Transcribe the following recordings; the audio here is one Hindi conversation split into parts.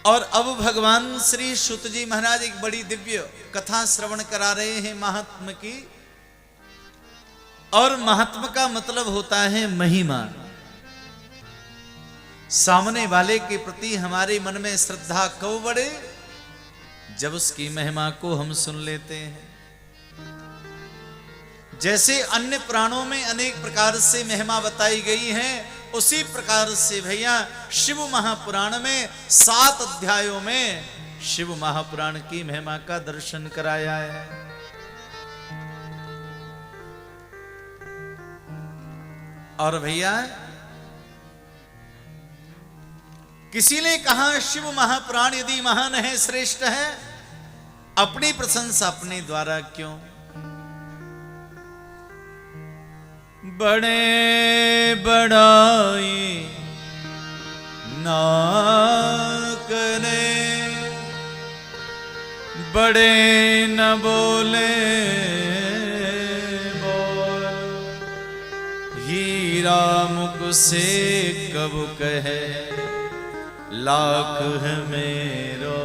और अब भगवान श्री सूत जी महाराज एक बड़ी दिव्य कथा श्रवण करा रहे हैं महात्म की। और महात्म का मतलब होता है महिमा। सामने वाले के प्रति हमारे मन में श्रद्धा कब बढ़े, जब उसकी महिमा को हम सुन लेते हैं। जैसे अन्य पुराणों में अनेक प्रकार से महिमा बताई गई है, उसी प्रकार से भैया शिव महापुराण में 7 अध्यायों में शिव महापुराण की महिमा का दर्शन कराया है। और भैया किसी ने कहा शिव महापुराण यदि महान है, श्रेष्ठ है, अपनी प्रशंसा अपने द्वारा क्यों? बड़े बड़ाई ना करे, बड़े न बोले बोल, हीरा मुख से कब कहे लाख है मेरो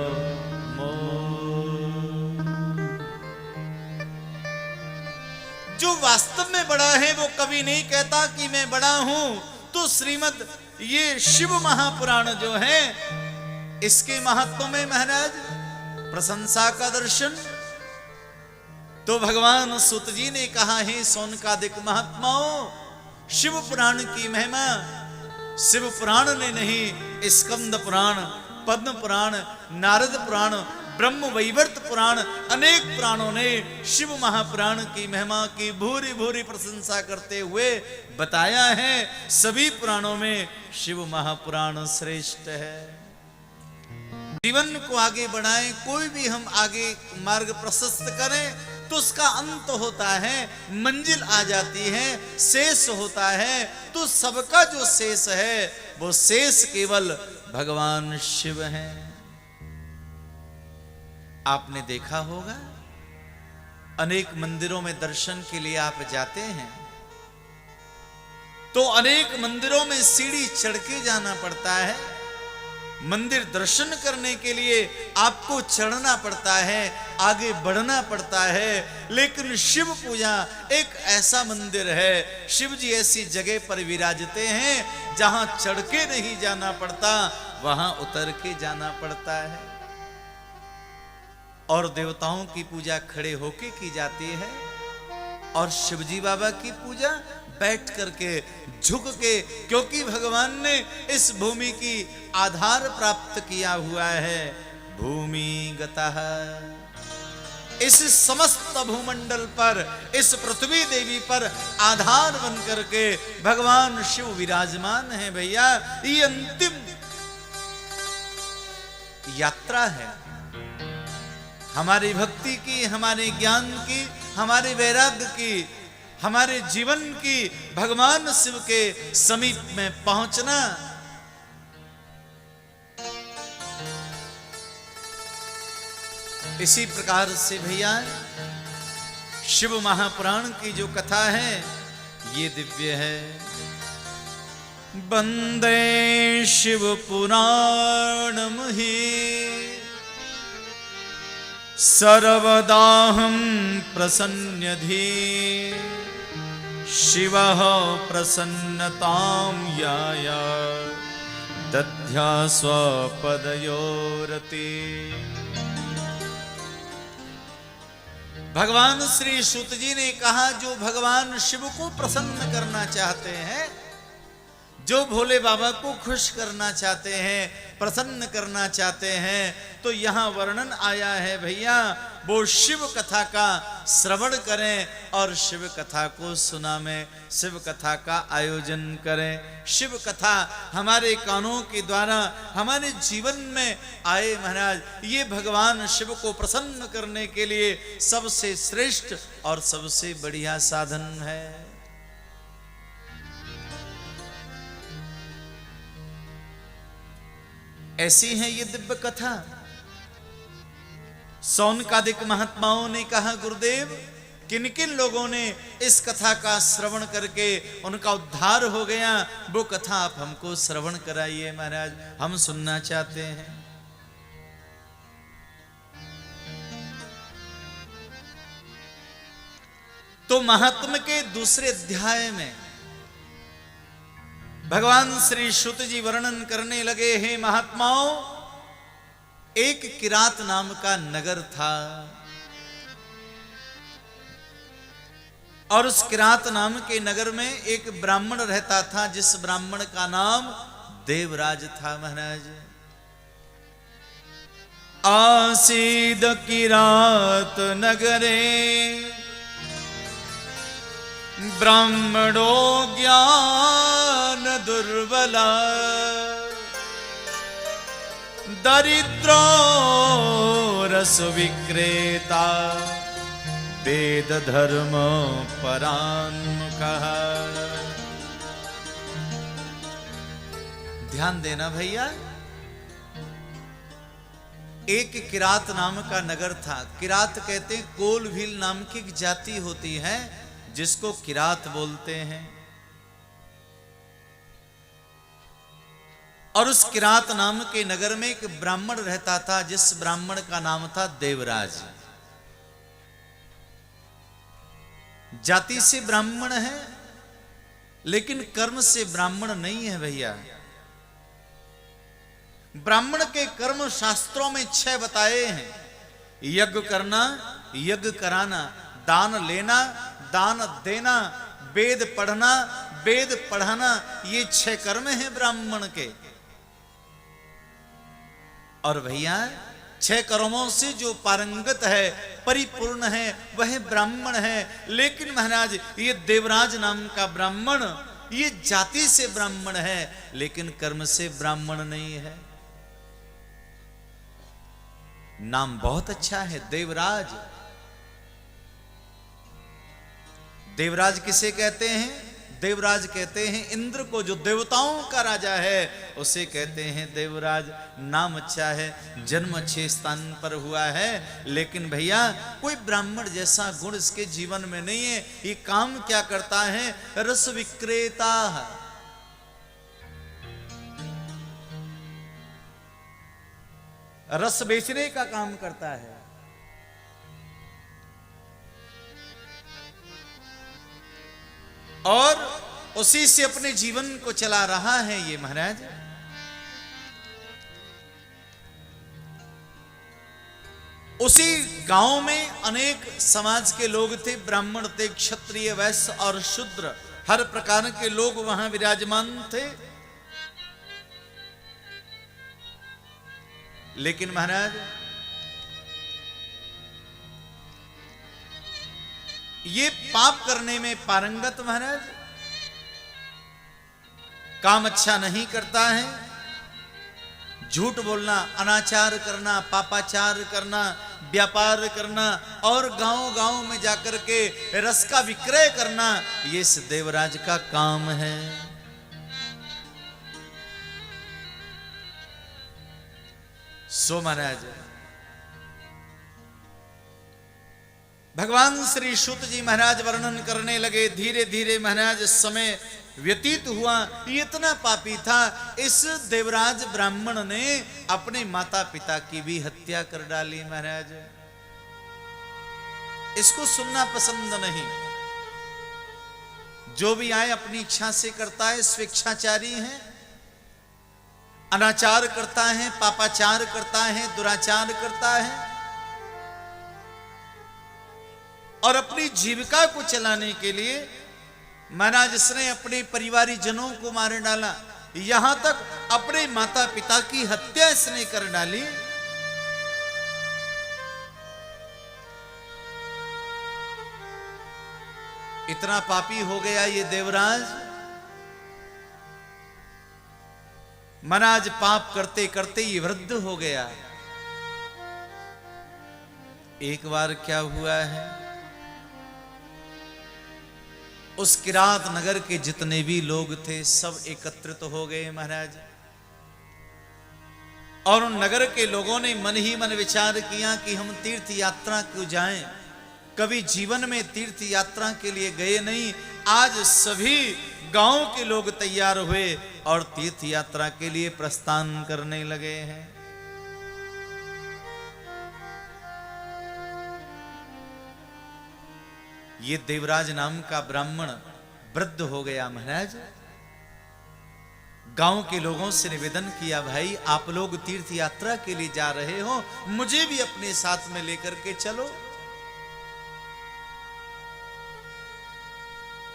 जो वास्तव में बड़ा है वो कभी नहीं कहता कि मैं बड़ा हूं। तो श्रीमद ये शिव महापुराण जो है, इसके महत्व में महाराज प्रशंसा का दर्शन। तो भगवान सूत जी ने कहा है सौनकादिक महात्माओं, शिव पुराण की महिमा शिव पुराण ने नहीं, स्कंद पुराण, पद्म पुराण, नारद पुराण, ब्रह्म वैवर्त पुराण, अनेक पुराणों ने शिव महापुराण की महिमा की भूरी भूरी प्रशंसा करते हुए बताया है। सभी पुराणों में शिव महापुराण श्रेष्ठ है। जीवन को आगे बढ़ाएं, कोई भी हम आगे मार्ग प्रशस्त करें तो उसका अंत होता है, मंजिल आ जाती है, शेष होता है। तो सबका जो शेष है वो शेष केवल भगवान शिव हैं। आपने देखा होगा अनेक मंदिरों में दर्शन के लिए आप जाते हैं तो अनेक मंदिरों में सीढ़ी चढ़ के जाना पड़ता है। मंदिर दर्शन करने के लिए आपको चढ़ना पड़ता है, आगे बढ़ना पड़ता है। लेकिन शिव पूजा एक ऐसा मंदिर है, शिव जी ऐसी जगह पर विराजते हैं जहां चढ़ के नहीं जाना पड़ता, वहां उतर के जाना पड़ता है। और देवताओं की पूजा खड़े होके की जाती है और शिवजी बाबा की पूजा बैठ करके, झुक के, क्योंकि भगवान ने इस भूमि की आधार प्राप्त किया हुआ है। भूमि गतः, इस समस्त भूमंडल पर, इस पृथ्वी देवी पर आधार बन करके भगवान शिव विराजमान है। भैया ये अंतिम यात्रा है हमारी भक्ति की, हमारे ज्ञान की, हमारे वैराग्य की, हमारे जीवन की, भगवान शिव के समीप में पहुंचना। इसी प्रकार से भैया शिव महापुराण की जो कथा है ये दिव्य है। वंदे शिव पुराणम ही सर्वदाहं प्रसन्नधि, शिवः प्रसन्नतां याया दद्या स्वपदयोरति। भगवान श्री सूत जी ने कहा जो भगवान शिव को प्रसन्न करना चाहते हैं, जो भोले बाबा को खुश करना चाहते हैं, प्रसन्न करना चाहते हैं, तो यहां वर्णन आया है भैया वो शिव कथा का श्रवण करें और शिव कथा को सुना में शिव कथा का आयोजन करें। शिव कथा हमारे कानों के द्वारा हमारे जीवन में आए महाराज, ये भगवान शिव को प्रसन्न करने के लिए सबसे श्रेष्ठ और सबसे बढ़िया साधन है। ऐसी है ये दिव्य कथा। सौनकादिक महात्माओं ने कहा गुरुदेव किन किन लोगों ने इस कथा का श्रवण करके उनका उद्धार हो गया, वो कथा आप हमको श्रवण कराइए महाराज, हम सुनना चाहते हैं। तो महात्म के दूसरे अध्याय में भगवान श्री शुत जी वर्णन करने लगे हैं, महात्माओं, एक किरात नाम का नगर था और उस किरात नाम के नगर में एक ब्राह्मण रहता था, जिस ब्राह्मण का नाम देवराज था। महाराज, आसीद किरात नगरे ब्राह्मणो ज्ञान दुर्बला दरिद्रो रस विक्रेता वेद धर्म परान्मुखः। ध्यान देना भैया, एक किरात नाम का नगर था। किरात कहते हैं कोलभील नाम की एक जाति होती है जिसको किरात बोलते हैं। और उस किरात नाम के नगर में एक ब्राह्मण रहता था, जिस ब्राह्मण का नाम था देवराज। जाति से ब्राह्मण है लेकिन कर्म से ब्राह्मण नहीं है भैया। ब्राह्मण के कर्म शास्त्रों में 6 बताए हैं। यज्ञ करना, यज्ञ कराना, दान लेना, दान देना, वेद पढ़ना, वेद पढ़ाना, ये 6 कर्म हैं ब्राह्मण के। और भैया 6 कर्मों से जो पारंगत है, परिपूर्ण है, वह ब्राह्मण है। लेकिन महाराज ये देवराज नाम का ब्राह्मण, ये जाति से ब्राह्मण है लेकिन कर्म से ब्राह्मण नहीं है। नाम बहुत अच्छा है, देवराज। देवराज किसे कहते हैं? देवराज कहते हैं इंद्र को, जो देवताओं का राजा है उसे कहते हैं देवराज। नाम अच्छा है, जन्म अच्छे स्थान पर हुआ है, लेकिन भैया कोई ब्राह्मण जैसा गुण इसके जीवन में नहीं है। ये काम क्या करता है? रस विक्रेता। रस बेचने का काम करता है। और उसी से अपने जीवन को चला रहा है ये महाराज। उसी गांव में अनेक समाज के लोग थे, ब्राह्मण थे, क्षत्रिय, वैश्य और शूद्र, हर प्रकार के लोग वहां विराजमान थे। लेकिन महाराज ये पाप करने में पारंगत महाराज, काम अच्छा नहीं करता है, झूठ बोलना, अनाचार करना, पापाचार करना, व्यापार करना और गांव-गांव में जाकर के रस का विक्रय करना, ये इस देवराज का काम है। सो महाराज भगवान श्री शुत जी महाराज वर्णन करने लगे। धीरे धीरे महाराज समय व्यतीत हुआ। इतना पापी था, इस देवराज ब्राह्मण ने अपने माता पिता की भी हत्या कर डाली। महाराज इसको सुनना पसंद नहीं। जो भी आए अपनी इच्छा से करता है, स्वेच्छाचारी है, अनाचार करता है, पापाचार करता है, दुराचार करता है और अपनी जीविका को चलाने के लिए महाराज इसने अपने परिवारी जनों को मार डाला। यहां तक अपने माता पिता की हत्या इसने कर डाली। इतना पापी हो गया ये देवराज। महाराज पाप करते करते ये वृद्ध हो गया। एक बार क्या हुआ है, उस किरात नगर के जितने भी लोग थे सब एकत्रित हो गए महाराज। और उन नगर के लोगों ने मन ही मन विचार किया कि हम तीर्थ यात्रा क्यों जाएं, कभी जीवन में तीर्थ यात्रा के लिए गए नहीं। आज सभी गांव के लोग तैयार हुए और तीर्थ यात्रा के लिए प्रस्थान करने लगे हैं। ये देवराज नाम का ब्राह्मण वृद्ध हो गया। महाराज गांव के लोगों से निवेदन किया, भाई आप लोग तीर्थ यात्रा के लिए जा रहे हो, मुझे भी अपने साथ में लेकर के चलो।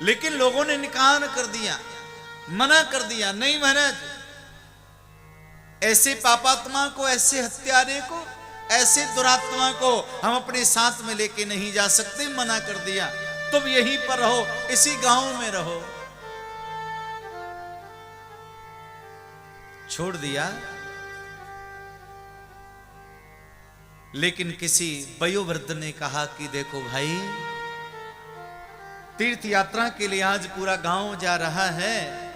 लेकिन लोगों ने निकाह कर दिया, मना कर दिया, नहीं महाराज, ऐसे पापात्मा को, ऐसे हत्यारे को, ऐसे दुरात्मा को हम अपने साथ में लेके नहीं जा सकते, मना कर दिया। तुम यहीं पर रहो, इसी गांव में रहो। छोड़ दिया। लेकिन किसी वयोवृद्ध ने कहा कि देखो भाई, तीर्थ यात्रा के लिए आज पूरा गांव जा रहा है।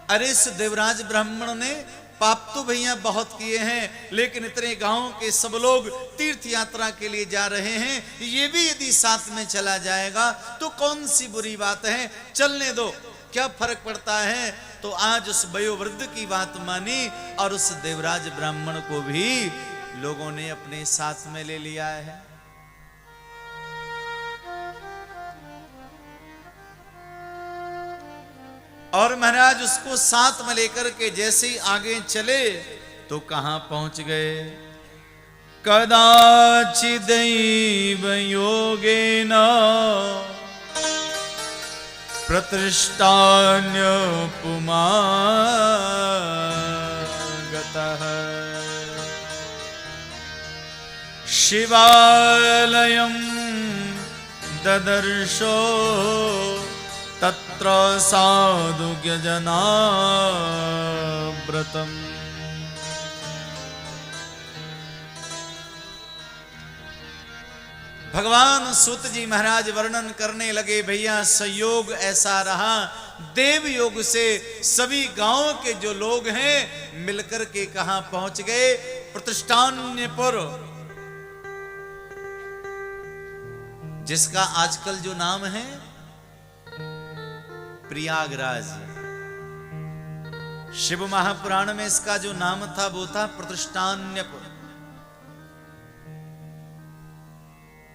अरे इस देवराज ब्राह्मण ने पाप तो भैया बहुत किए हैं, लेकिन इतने गांव के सब लोग तीर्थ यात्रा के लिए जा रहे हैं, ये भी यदि साथ में चला जाएगा तो कौन सी बुरी बात है, चलने दो, क्या फर्क पड़ता है। तो आज उस वयोवृद्ध की बात मानी और उस देवराज ब्राह्मण को भी लोगों ने अपने साथ में ले लिया है। और महाराज उसको साथ में लेकर के जैसे ही आगे चले तो कहां पहुंच गए। कदाचिदैव योगेन प्रतिष्ठान्यपुमागतः शिवालयं ददर्शो तत्र साधुज्ञजनाव्रतम्। भगवान सूत जी महाराज वर्णन करने लगे, भैया संयोग ऐसा रहा, देव योग से सभी गांव के जो लोग हैं मिलकर के कहां पहुंच गए, प्रतिष्ठान्यपुर, जिसका आजकल जो नाम है प्रयागराज। शिव महापुराण में इसका जो नाम था वो था प्रतिष्ठान्यपुर,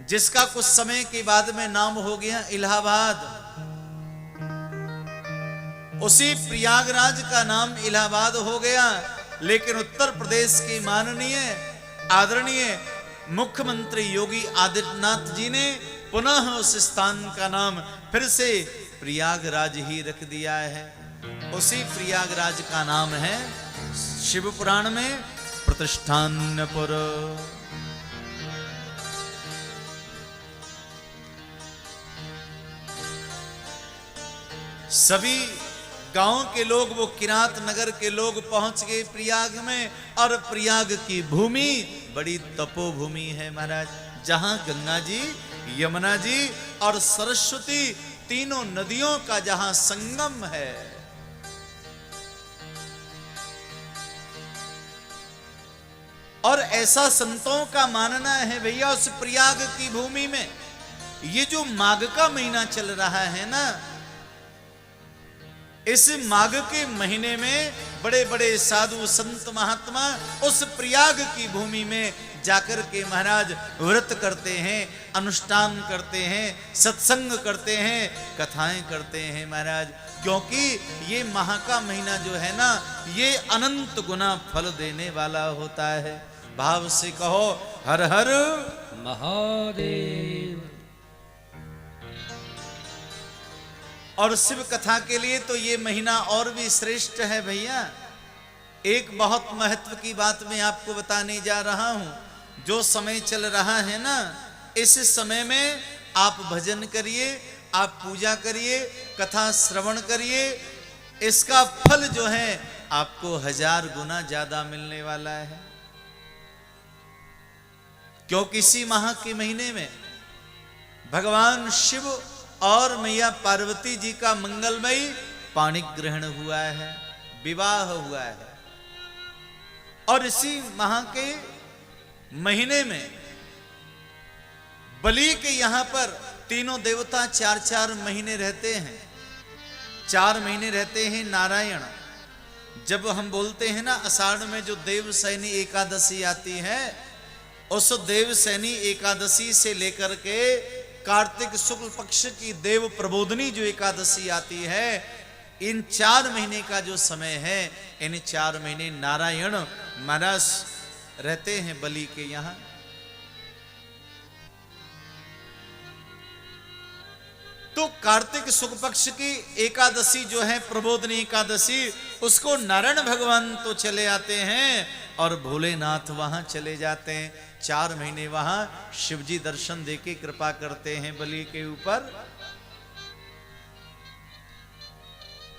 जिसका कुछ समय के बाद में नाम हो गया इलाहाबाद। उसी प्रयागराज का नाम इलाहाबाद हो गया। लेकिन उत्तर प्रदेश के माननीय आदरणीय मुख्यमंत्री योगी आदित्यनाथ जी ने पुनः उस स्थान का नाम फिर से प्रयागराज ही रख दिया है। उसी प्रयागराज का नाम है शिव पुराण में प्रतिष्ठानपुर। सभी गांव के लोग, वो किरात नगर के लोग पहुंच गए प्रयाग में। और प्रयाग की भूमि बड़ी तपोभूमि है महाराज, जहां गंगा जी, यमुना जी और सरस्वती तीनों नदियों का जहां संगम है। और ऐसा संतों का मानना है भैया, उस प्रयाग की भूमि में ये जो माघ का महीना चल रहा है ना, इस माघ के महीने में बड़े बड़े साधु संत महात्मा उस प्रयाग की भूमि में जाकर के महाराज व्रत करते हैं, अनुष्ठान करते हैं, सत्संग करते हैं, कथाएं करते हैं महाराज। क्योंकि ये माह का महीना जो है ना, ये अनंत गुना फल देने वाला होता है। भाव से कहो हर हर महादेव। और शिव कथा के लिए तो ये महीना और भी श्रेष्ठ है भैया। एक बहुत महत्व की बात मैं आपको बताने जा रहा हूं। जो समय चल रहा है ना, इस समय में आप भजन करिए, आप पूजा करिए, कथा श्रवण करिए, इसका फल जो है आपको 1000 गुना ज्यादा मिलने वाला है। क्योंकि इसी माह के महीने में भगवान शिव और मैया पार्वती जी का मंगलमयी पाणी ग्रहण हुआ है, विवाह हुआ है। और इसी माह के महीने में बलि के यहां पर तीनों देवता 4-4 महीने रहते हैं। 4 महीने रहते हैं नारायण। जब हम बोलते हैं ना आषाढ़ में जो देवसैनी एकादशी आती है, उस देवसैनी एकादशी से लेकर के कार्तिक शुक्ल पक्ष की देव प्रबोधनी जो एकादशी आती है, इन 4 महीने का जो समय है, इन 4 महीने नारायण महाराज रहते हैं बलि के यहां। तो कार्तिक शुक्ल पक्ष की एकादशी जो है प्रबोधनी एकादशी, उसको नारायण भगवान तो चले आते हैं और भोलेनाथ वहां चले जाते हैं। 4 महीने वहां शिवजी दर्शन देके कृपा करते हैं बलि के ऊपर।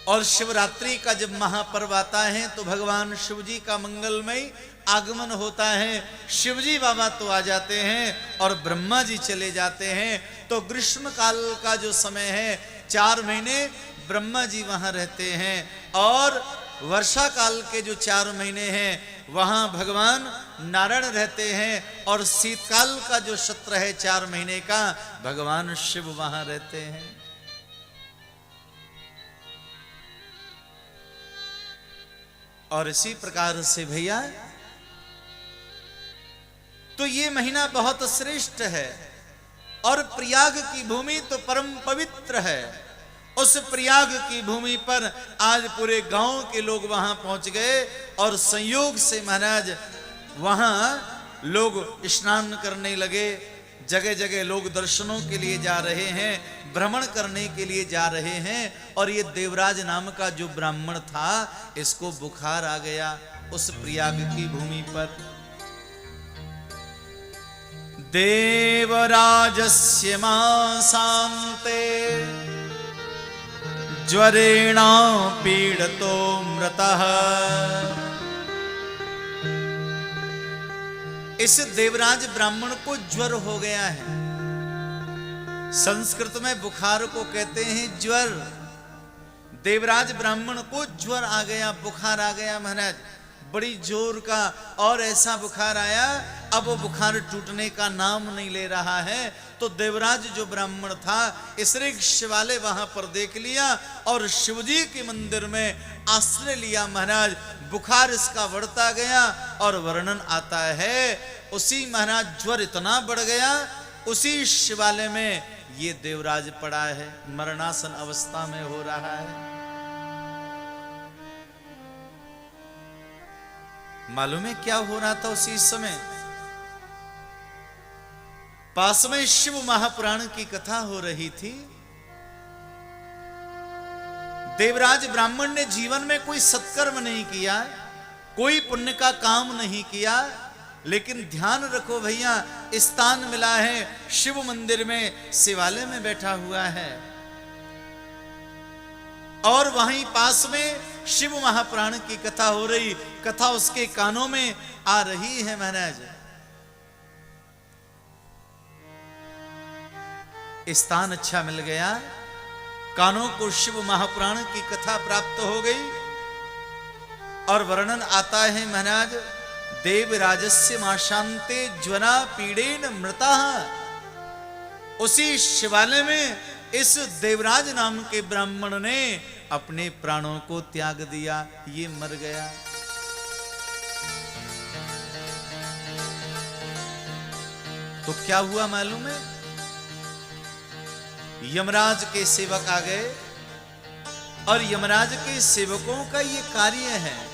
और शिवरात्रि का जब महापर्व आता है तो भगवान शिवजी का मंगलमय आगमन होता है। शिवजी बाबा तो आ जाते हैं और ब्रह्मा जी चले जाते हैं। तो ग्रीष्म काल का जो समय है, 4 महीने ब्रह्मा जी वहां रहते हैं, और वर्षा काल के जो 4 महीने हैं वहां भगवान नारायण रहते हैं, और शीतकाल का जो सत्र है 4 महीने का, भगवान शिव वहां रहते हैं। और इसी प्रकार से भैया तो ये महीना बहुत श्रेष्ठ है, और प्रयाग की भूमि तो परम पवित्र है। उस प्रयाग की भूमि पर आज पूरे गांव के लोग वहां पहुंच गए, और संयोग से महाराज वहां लोग स्नान करने लगे। जगह जगह लोग दर्शनों के लिए जा रहे हैं, भ्रमण करने के लिए जा रहे हैं। और ये देवराज नाम का जो ब्राह्मण था, इसको बुखार आ गया उस प्रयाग की भूमि पर। देवराजस्य मासान्ते ज्वरेण पीड़तो मृतः। इस देवराज ब्राह्मण को ज्वर हो गया है। संस्कृत में बुखार को कहते हैं ज्वर। देवराज ब्राह्मण को ज्वर आ गया, बुखार आ गया महाराज, बड़ी जोर का। और ऐसा बुखार आया, अब वो बुखार टूटने का नाम नहीं ले रहा है। तो देवराज जो ब्राह्मण था, इसने शिवालय वहां पर देख लिया और शिवजी के मंदिर में आश्रय लिया महाराज। बुखार इसका बढ़ता गया, और वर्णन आता है उसी महाराज ज्वर इतना बढ़ गया, उसी शिवालय में ये देवराज पड़ा है, मरणासन अवस्था में हो रहा है। मालूम है क्या हो रहा था उसी समय? पास में शिव महापुराण की कथा हो रही थी। देवराज ब्राह्मण ने जीवन में कोई सत्कर्म नहीं किया, कोई पुण्य का काम नहीं किया, लेकिन ध्यान रखो भैया, स्थान मिला है शिव मंदिर में, शिवालय में बैठा हुआ है, और वहीं पास में शिव महापुराण की कथा हो रही, कथा उसके कानों में आ रही है महाराज। स्थान अच्छा मिल गया, कानों को शिव महापुराण की कथा प्राप्त हो गई। और वर्णन आता है महाराज, देवराजस्य माशान्ते ज्वरा पीड़ेन मृता। उसी शिवालय में इस देवराज नाम के ब्राह्मण ने अपने प्राणों को त्याग दिया, ये मर गया। तो क्या हुआ मालूम है? यमराज के सेवक आ गए, और यमराज के सेवकों का ये कार्य है,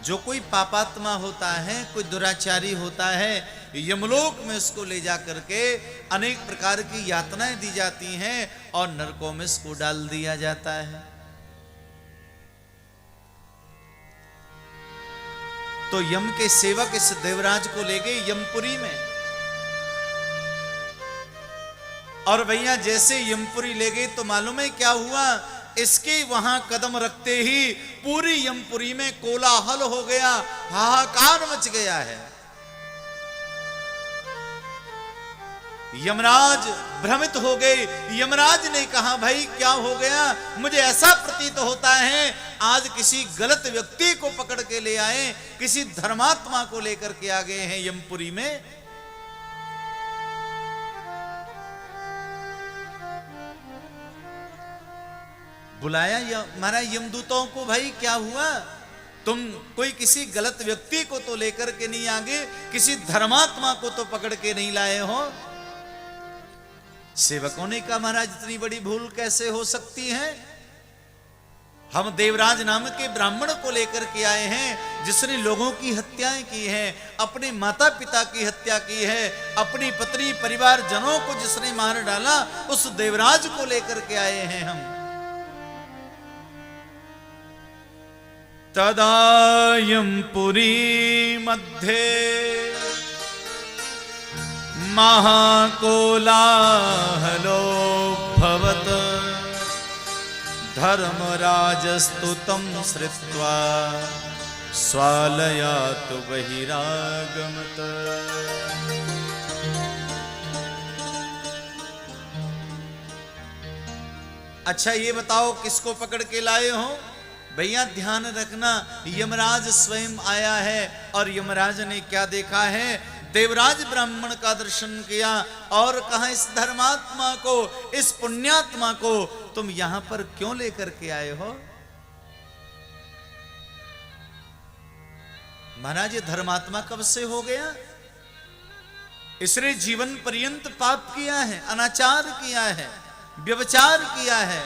जो कोई पापात्मा होता है, कोई दुराचारी होता है, यमलोक में उसको ले जा करके अनेक प्रकार की यातनाएं दी जाती हैं, और नरकों में इसको डाल दिया जाता है। तो यम के सेवक इस देवराज को ले गए यमपुरी में, और भैया जैसे यमपुरी ले गए तो मालूम है क्या हुआ? इसके वहां कदम रखते ही पूरी यमपुरी में कोलाहल हो गया, हाहाकार मच गया है। यमराज भ्रमित हो गए। यमराज ने कहा, भाई क्या हो गया? मुझे ऐसा प्रतीत होता है आज किसी गलत व्यक्ति को पकड़ के ले आए, किसी धर्मात्मा को लेकर के आ गए हैं यमपुरी में। बुलाया महाराज यमदूतों को, भाई क्या हुआ? तुम कोई किसी गलत व्यक्ति को तो लेकर के नहीं आगे, किसी धर्मात्मा को तो पकड़ के नहीं लाए हो। सेवकों ने कहा महाराज इतनी बड़ी भूल कैसे हो सकती है? हम देवराज नाम के ब्राह्मण को लेकर के आए हैं जिसने लोगों की हत्याएं की हैं, अपने माता पिता की हत्या की है, अपनी पत्नी परिवार जनों को जिसने मार डाला, उस देवराज को लेकर के आए हैं हम। तदायं पुरी मध्ये महाकोलाहलो भवत धर्मराजस्तुतं श्रुत्वा स्वालयात् बहिरागमत। अच्छा ये बताओ किसको पकड़ के लाए हो? भैया ध्यान रखना, यमराज स्वयं आया है और यमराज ने क्या देखा है? देवराज ब्राह्मण का दर्शन किया और कहा इस धर्मात्मा को, इस पुण्यात्मा को तुम यहां पर क्यों लेकर के आए हो? महाराज ये धर्मात्मा कब से हो गया? इसने जीवन पर्यंत पाप किया है, अनाचार किया है, व्यभिचार किया है।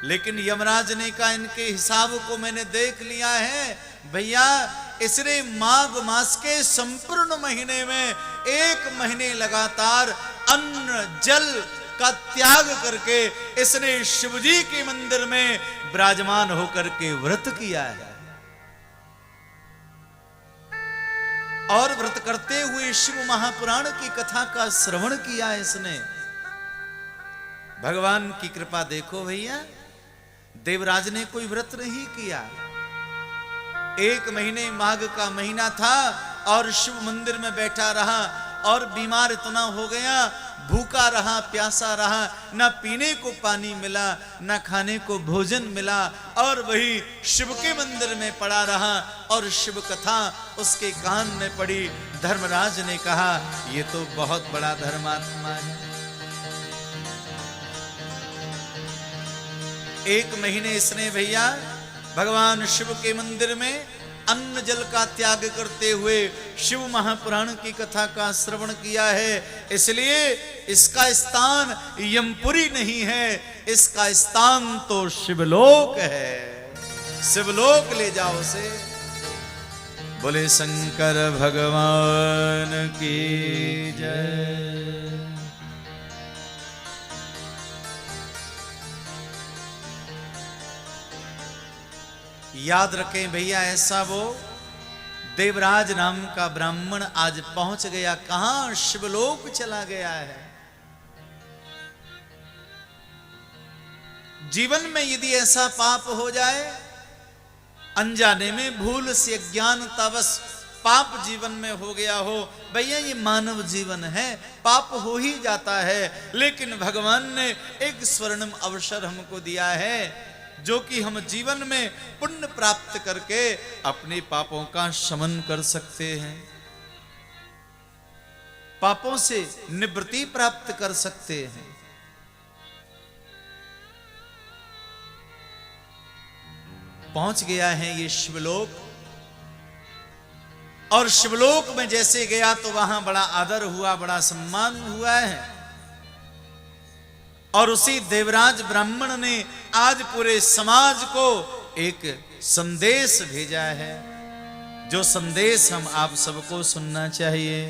लेकिन यमराज ने कहा इनके हिसाब को मैंने देख लिया है भैया, इसने माघ मास के संपूर्ण महीने में 1 महीने लगातार अन्न जल का त्याग करके इसने शिवजी के मंदिर में विराजमान होकर के व्रत किया है। और व्रत करते हुए शिव महापुराण की कथा का श्रवण किया है इसने। भगवान की कृपा देखो भैया, देवराज ने कोई व्रत नहीं किया। 1 महीने माघ का महीना था और शिव मंदिर में बैठा रहा और बीमार इतना हो गया, भूखा रहा, प्यासा रहा, ना पीने को पानी मिला, ना खाने को भोजन मिला, और वही शिव के मंदिर में पड़ा रहा और शिव कथा उसके कान में पड़ी। धर्मराज ने कहा ये तो बहुत बड़ा धर्मात्मा है। 1 महीने इसने भैया भगवान शिव के मंदिर में अन्न जल का त्याग करते हुए शिव महापुराण की कथा का श्रवण किया है। इसलिए इसका स्थान यमपुरी नहीं है, इसका स्थान तो शिवलोक है। शिवलोक ले जाओ उसे। बोले शंकर भगवान की जय। याद रखें भैया, ऐसा वो देवराज नाम का ब्राह्मण आज पहुंच गया, कहां? शिवलोक चला गया है। जीवन में यदि ऐसा पाप हो जाए, अनजाने में भूल से अज्ञानतावश पाप जीवन में हो गया हो, भैया ये मानव जीवन है, पाप हो ही जाता है। लेकिन भगवान ने एक स्वर्णिम अवसर हमको दिया है, जो कि हम जीवन में पुण्य प्राप्त करके अपने पापों का शमन कर सकते हैं, पापों से निवृत्ति प्राप्त कर सकते हैं। पहुंच गया है ये शिवलोक, और शिवलोक में जैसे गया तो वहां बड़ा आदर हुआ, बड़ा सम्मान हुआ है। और उसी देवराज ब्राह्मण ने आज पूरे समाज को एक संदेश भेजा है, जो संदेश हम आप सबको सुनना चाहिए।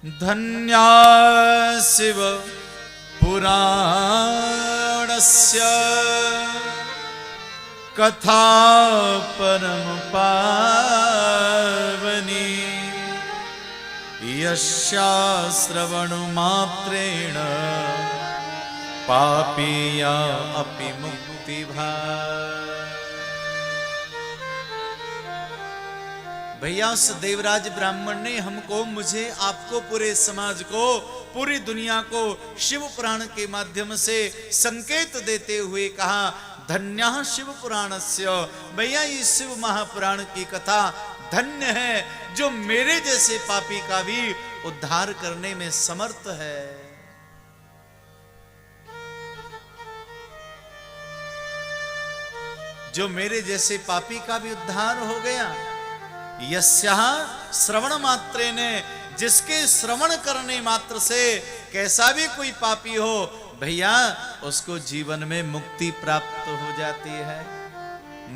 धन्या शिव पुराणस्य कथा परम पावनी, यस्या श्रवणु मात्रेण पापीया अपि मुक्ति भाव। भैया उस देवराज ब्राह्मण ने हमको, मुझे, आपको, पूरे समाज को, पूरी दुनिया को शिव पुराण के माध्यम से संकेत देते हुए कहा धन्यः शिव पुराणस्य। भैया ये शिव महापुराण की कथा धन्य है, जो मेरे जैसे पापी का भी उद्धार करने में समर्थ है। जो मेरे जैसे पापी का भी उद्धार हो गया। यस्याः श्रवण मात्रे ने, जिसके श्रवण करने मात्र से कैसा भी कोई पापी हो भैया उसको जीवन में मुक्ति प्राप्त हो जाती है,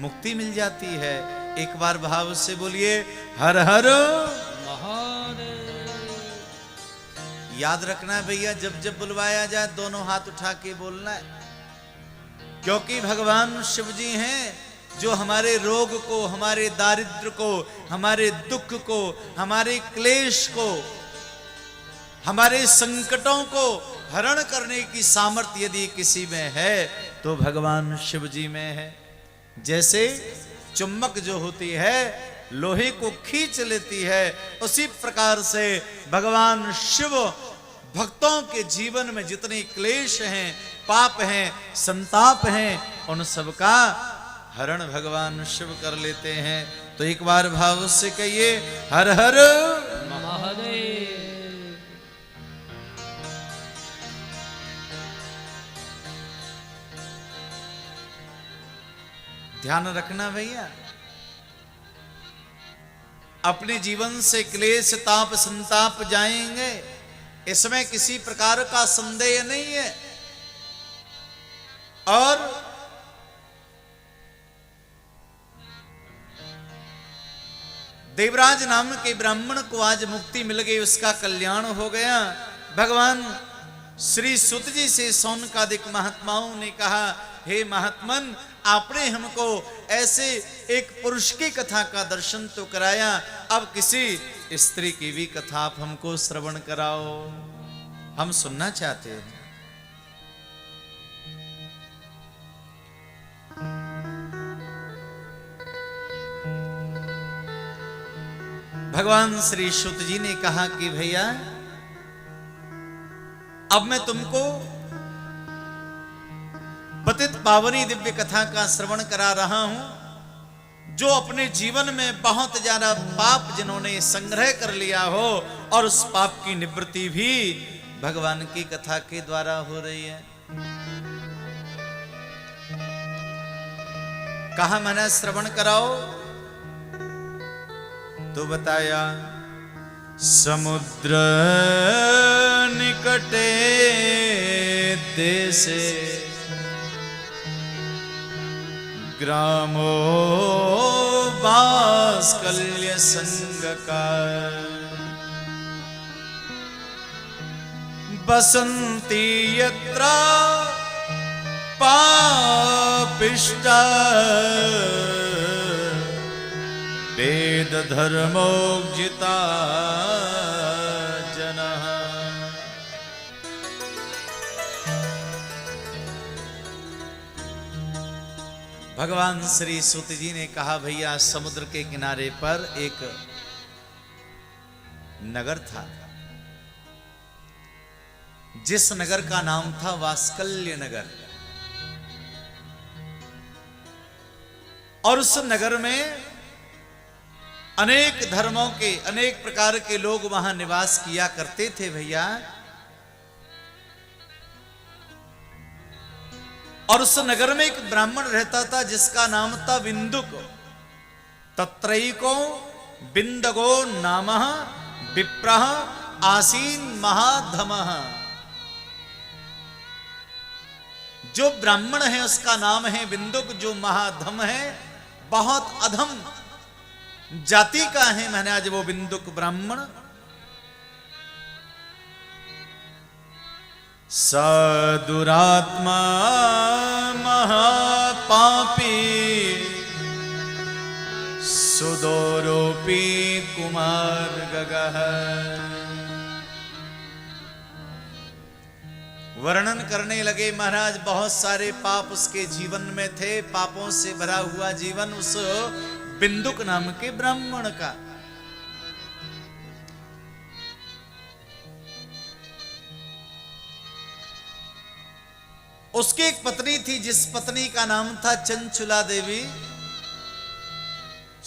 मुक्ति मिल जाती है। एक बार भाव से बोलिए हर हर महादेव। याद रखना है भैया, जब जब बुलवाया जाए दोनों हाथ उठा के बोलना है, क्योंकि भगवान शिव जी हैं जो हमारे रोग को, हमारे दारिद्र को, हमारे दुख को, हमारे क्लेश को, हमारे संकटों को हरण करने की सामर्थ्य यदि किसी में है तो भगवान शिव जी में है। जैसे चुम्बक जो होती है लोहे को खींच लेती है, उसी प्रकार से भगवान शिव भक्तों के जीवन में जितने क्लेश हैं, पाप हैं, संताप हैं, उन सब का हरण भगवान शिव कर लेते हैं। तो एक बार भाव से कहिए हर हर महादेव। ध्यान रखना भैया, अपने जीवन से क्लेश ताप संताप जाएंगे, इसमें किसी प्रकार का संदेह नहीं है। और देवराज नाम के ब्राह्मण को आज मुक्ति मिल गई, उसका कल्याण हो गया। भगवान श्री सुत जी से सौनकादिक महात्माओं ने कहा, हे महात्मन, आपने हमको ऐसे एक पुरुष की कथा का दर्शन तो कराया, अब किसी स्त्री की भी कथा आप हमको श्रवण कराओ, हम सुनना चाहते हैं। भगवान श्री सुत जी ने कहा कि भैया अब मैं तुमको पतित पावनी दिव्य कथा का श्रवण करा रहा हूं, जो अपने जीवन में बहुत ज्यादा पाप जिन्होंने संग्रह कर लिया हो और उस पाप की निवृत्ति भी भगवान की कथा के द्वारा हो रही है। कहा मैंने श्रवण कराओ, तो बताया समुद्र निकटे देशे ग्रामो बाष्कल्य संगका बसंती यत्र पापिष्टा वेद धर्मोज्जिता जनः। भगवान श्री सुत जी ने कहा, भैया समुद्र के किनारे पर एक नगर था, जिस नगर का नाम था वाष्कल्य नगर, और उस नगर में अनेक धर्मों के, अनेक प्रकार के लोग वहां निवास किया करते थे भैया। और उस नगर में एक ब्राह्मण रहता था जिसका नाम था बिंदुक। तत्रैको बिंदगो नामः विप्रः आसीन महाधमः। जो ब्राह्मण है उसका नाम है बिंदुक, जो महाधम है, बहुत अधम जाति का है महाराज वो बिंदुक ब्राह्मण। सदुरात्मा महापापी सुदोरोपी कुमार गगः। वर्णन करने लगे महाराज, बहुत सारे पाप उसके जीवन में थे, पापों से भरा हुआ जीवन उस बिंदुक नाम के ब्राह्मण का। उसकी एक पत्नी थी, जिस पत्नी का नाम था चंचुला देवी।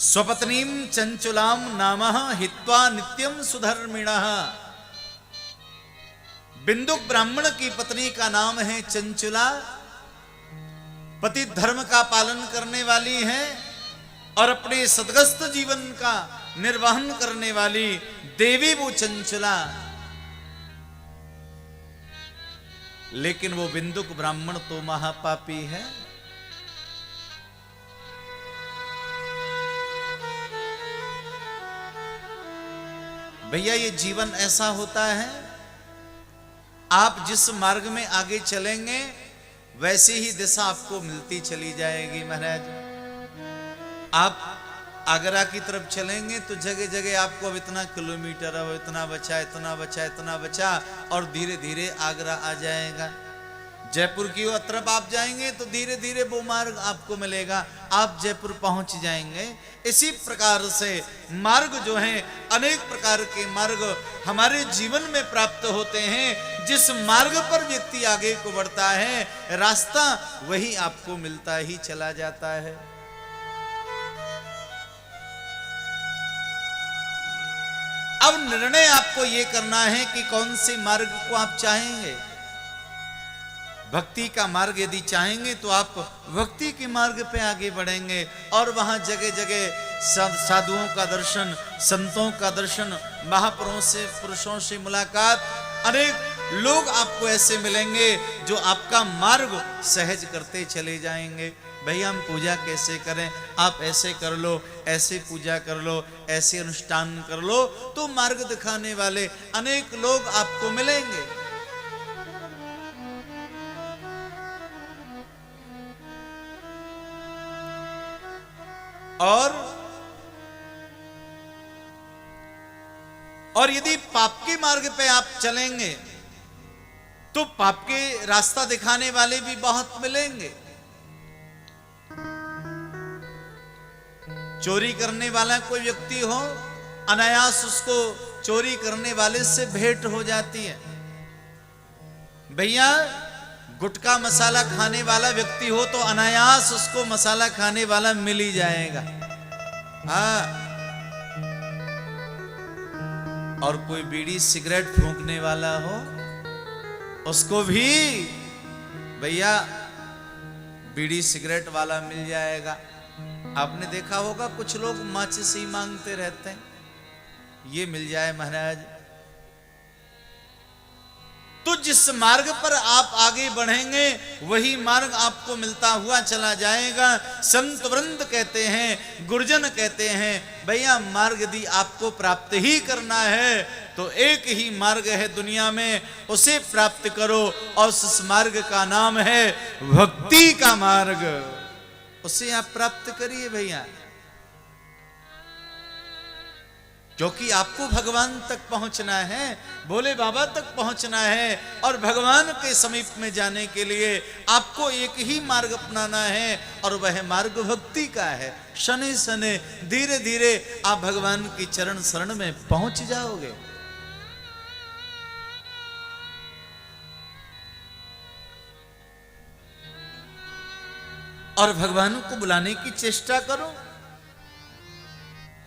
स्वपत्नीम चंचुलाम नामः हित्वा नित्यम सुधर्मिणः। बिंदुक ब्राह्मण की पत्नी का नाम है चंचुला, पति धर्म का पालन करने वाली है और अपने सदगस्त जीवन का निर्वहन करने वाली देवी वो चंचला, लेकिन वो बिंदुक ब्राह्मण तो महापापी है। भैया ये जीवन ऐसा होता है, आप जिस मार्ग में आगे चलेंगे वैसी ही दिशा आपको मिलती चली जाएगी। महाराज आप आगरा की तरफ चलेंगे तो जगह जगह आपको अब इतना किलोमीटर, अब इतना बचा, इतना बचा, इतना बचा, और धीरे धीरे आगरा आ जाएगा। जयपुर की तरफ आप जाएंगे तो धीरे धीरे वो मार्ग आपको मिलेगा, आप जयपुर पहुंच जाएंगे। इसी प्रकार से मार्ग जो है, अनेक प्रकार के मार्ग हमारे जीवन में प्राप्त होते हैं। जिस मार्ग पर व्यक्ति आगे को बढ़ता है, रास्ता वही आपको मिलता ही चला जाता है। अब निर्णय आपको यह करना है कि कौन से मार्ग को आप चाहेंगे। भक्ति का मार्ग यदि चाहेंगे तो आप भक्ति के मार्ग पे आगे बढ़ेंगे, और वहां जगह जगह साधुओं का दर्शन, संतों का दर्शन, महापुरुषों से मुलाकात, अनेक लोग आपको ऐसे मिलेंगे जो आपका मार्ग सहज करते चले जाएंगे। भैया हम पूजा कैसे करें, आप ऐसे कर लो, ऐसे पूजा कर लो, ऐसे अनुष्ठान कर लो, तो मार्ग दिखाने वाले अनेक लोग आपको मिलेंगे। और यदि पाप के मार्ग पे आप चलेंगे तो पाप के रास्ता दिखाने वाले भी बहुत मिलेंगे। चोरी करने वाला कोई व्यक्ति हो, अनायास उसको चोरी करने वाले से भेंट हो जाती है। भैया गुटखा मसाला खाने वाला व्यक्ति हो तो अनायास उसको मसाला खाने वाला मिल ही जाएगा। हाँ, और कोई बीड़ी सिगरेट फूंकने वाला हो उसको भी भैया बीड़ी सिगरेट वाला मिल जाएगा। आपने देखा होगा कुछ लोग माचिस ही मांगते रहते हैं, ये मिल जाए महाराज। तो जिस मार्ग पर आप आगे बढ़ेंगे वही मार्ग आपको मिलता हुआ चला जाएगा। संत वृंद कहते हैं, गुरुजन कहते हैं, भैया मार्ग यदि आपको प्राप्त ही करना है तो एक ही मार्ग है दुनिया में, उसे प्राप्त करो, और उस मार्ग का नाम है भक्ति का मार्ग। उसे आप प्राप्त करिए भैया, क्योंकि आपको भगवान तक पहुंचना है, भोले बाबा तक पहुंचना है, और भगवान के समीप में जाने के लिए आपको एक ही मार्ग अपनाना है, और वह मार्ग भक्ति का है। शनि शनि धीरे धीरे आप भगवान की चरण शरण में पहुंच जाओगे। और भगवान को बुलाने की चेष्टा करो।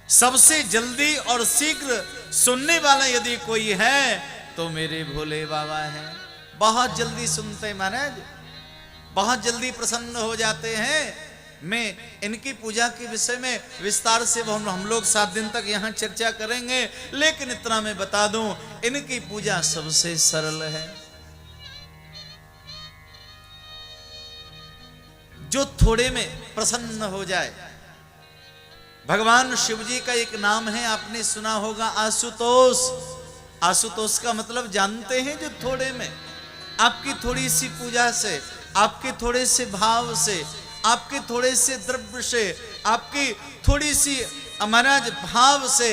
सबसे जल्दी और शीघ्र सुनने वाला यदि कोई है तो मेरे भोले बाबा हैं। बहुत जल्दी सुनते महाराज, बहुत जल्दी प्रसन्न हो जाते हैं। मैं इनकी पूजा के विषय में विस्तार से हम लोग 7 दिन तक यहाँ चर्चा करेंगे, लेकिन इतना मैं बता दूं, इनकी पूजा सबसे सरल है। जो थोड़े में प्रसन्न हो जाए। भगवान शिव जी का एक नाम है, आपने सुना होगा, आशुतोष। आशुतोष का मतलब जानते हैं? जो थोड़े में, आपकी थोड़ी सी पूजा से, आपके थोड़े से भाव से, आपके थोड़े से द्रव्य से, आपकी थोड़ी सी महाराज भाव से